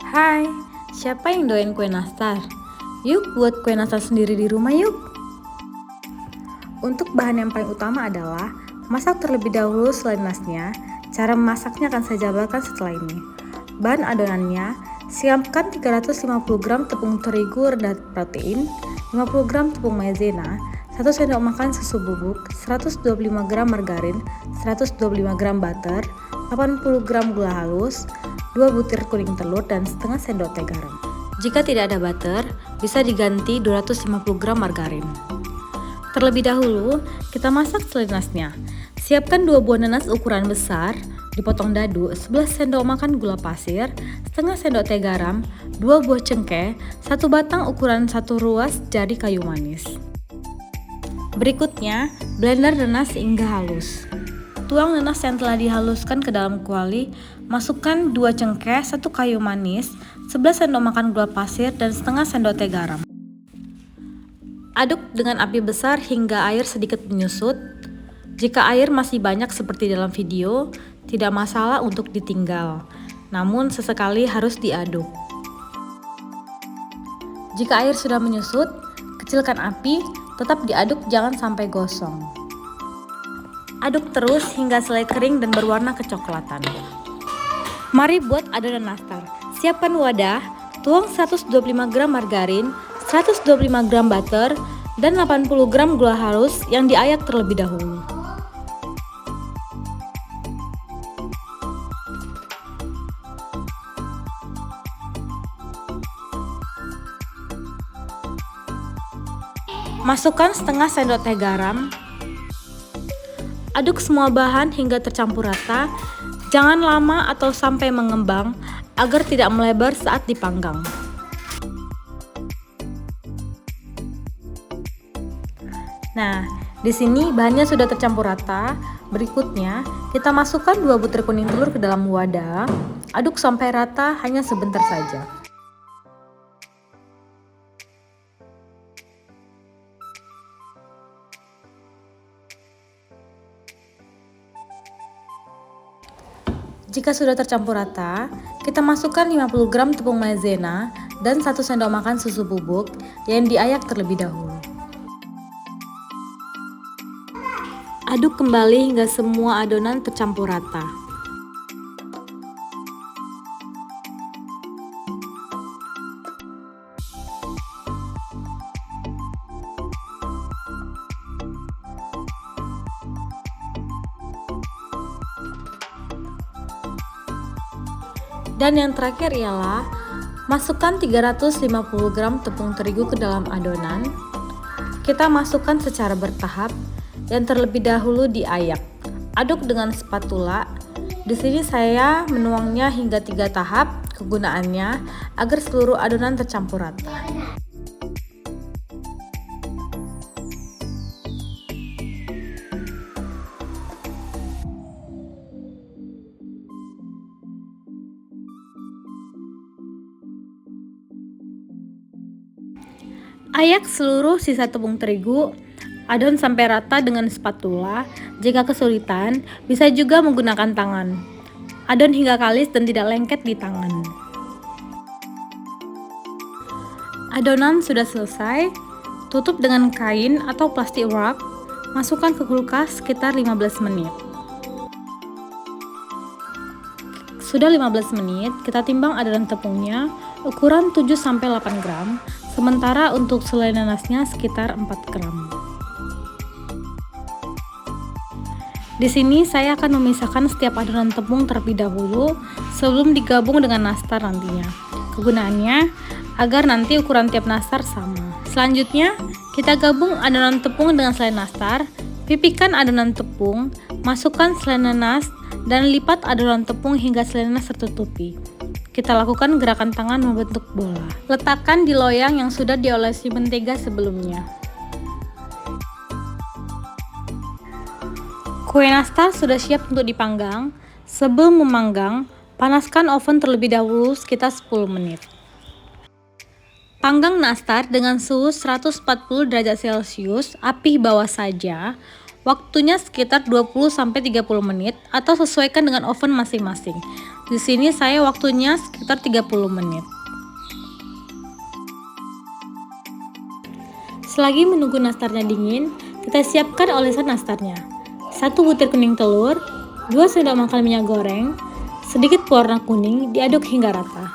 Hai, siapa yang doain kue nastar? Yuk buat kue nastar sendiri di rumah yuk. Untuk bahan yang paling utama adalah masak terlebih dahulu selai nasnya. Cara memasaknya akan saya jabarkan setelah ini. Bahan adonannya, siapkan 350 gram tepung terigu rendah protein, 50 gram tepung maizena, 1 sendok makan susu bubuk, 125 gram margarin, 125 gram butter, 80 gram gula halus, 2 butir kuning telur, dan setengah sendok teh garam. Jika tidak ada butter, bisa diganti 250 gram margarin. Terlebih dahulu, kita masak selai nasnya. Siapkan 2 buah nanas ukuran besar, dipotong dadu, 11 sendok makan gula pasir, setengah sendok teh garam, 2 buah cengkeh, 1 batang ukuran 1 ruas jari kayu manis. Berikutnya, blender nanas hingga halus. Tuang nanas yang telah dihaluskan ke dalam kuali, masukkan 2 cengkeh, 1 kayu manis, 11 sendok makan gula pasir, dan setengah sendok teh garam. Aduk dengan api besar hingga air sedikit menyusut. Jika air masih banyak seperti dalam video, tidak masalah untuk ditinggal. Namun sesekali harus diaduk. Jika air sudah menyusut, kecilkan api, tetap diaduk jangan sampai gosong. Aduk terus hingga selai kering dan berwarna kecoklatan. Mari buat adonan nastar. Siapkan wadah, tuang 125 gram margarin, 125 gram butter, dan 80 gram gula halus yang diayak terlebih dahulu. Masukkan setengah sendok teh garam. Aduk semua bahan hingga tercampur rata. Jangan lama atau sampai mengembang agar tidak melebar saat dipanggang. Nah, di sini bahannya sudah tercampur rata. Berikutnya, kita masukkan 2 butir kuning telur ke dalam wadah. Aduk sampai rata hanya sebentar saja. Jika sudah tercampur rata, kita masukkan 50 gram tepung maizena dan 1 sendok makan susu bubuk yang diayak terlebih dahulu. Aduk kembali hingga semua adonan tercampur rata. Dan yang terakhir ialah masukkan 350 gram tepung terigu ke dalam adonan. Kita masukkan secara bertahap dan terlebih dahulu diayak. Aduk dengan spatula. Di sini saya menuangnya hingga 3 tahap kegunaannya agar seluruh adonan tercampur rata. Ayak seluruh sisa tepung terigu, adon sampai rata dengan spatula. Jika kesulitan, bisa juga menggunakan tangan. Adon hingga kalis dan tidak lengket di tangan. Adonan sudah selesai, tutup dengan kain atau plastik wrap, masukkan ke kulkas sekitar 15 menit. Sudah 15 menit, kita timbang adonan tepungnya ukuran 7-8 gram, sementara untuk selai nanasnya sekitar 4 gram. Di sini saya akan memisahkan setiap adonan tepung terlebih dahulu sebelum digabung dengan nastar nantinya. Kegunaannya agar nanti ukuran tiap nastar sama. Selanjutnya, kita gabung adonan tepung dengan selai nastar, pipihkan adonan tepung, masukkan selai nanas, dan lipat adonan tepung hingga selai nanas tertutupi. Kita lakukan gerakan tangan membentuk bola. Letakkan di loyang yang sudah diolesi mentega sebelumnya. Kue nastar sudah siap untuk dipanggang. Sebelum memanggang, panaskan oven terlebih dahulu sekitar 10 menit. Panggang nastar dengan suhu 140 derajat Celcius, api bawah saja. Waktunya sekitar 20-30 menit atau sesuaikan dengan oven masing-masing. Di sini saya waktunya sekitar 30 menit. Selagi menunggu nastarnya dingin, kita siapkan olesan nastarnya. 1 butir kuning telur, 2 sendok makan minyak goreng, sedikit pewarna kuning, diaduk hingga rata.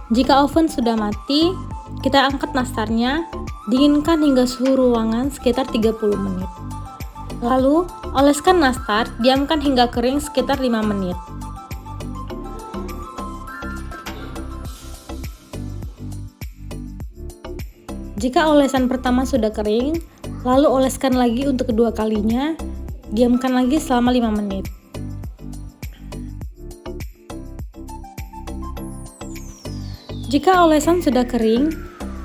Jika oven sudah mati, kita angkat nastarnya, dinginkan hingga suhu ruangan sekitar 30 menit. Lalu, oleskan nastar, diamkan hingga kering sekitar 5 menit. Jika olesan pertama sudah kering, lalu oleskan lagi untuk kedua kalinya, diamkan lagi selama 5 menit. Jika olesan sudah kering,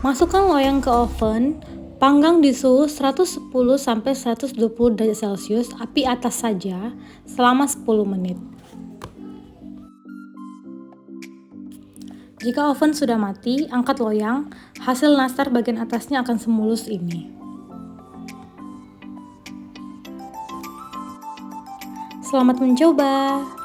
masukkan loyang ke oven, panggang di suhu 110-120 derajat Celcius, api atas saja, selama 10 menit. Jika oven sudah mati, angkat loyang, hasil nastar bagian atasnya akan semulus ini. Selamat mencoba!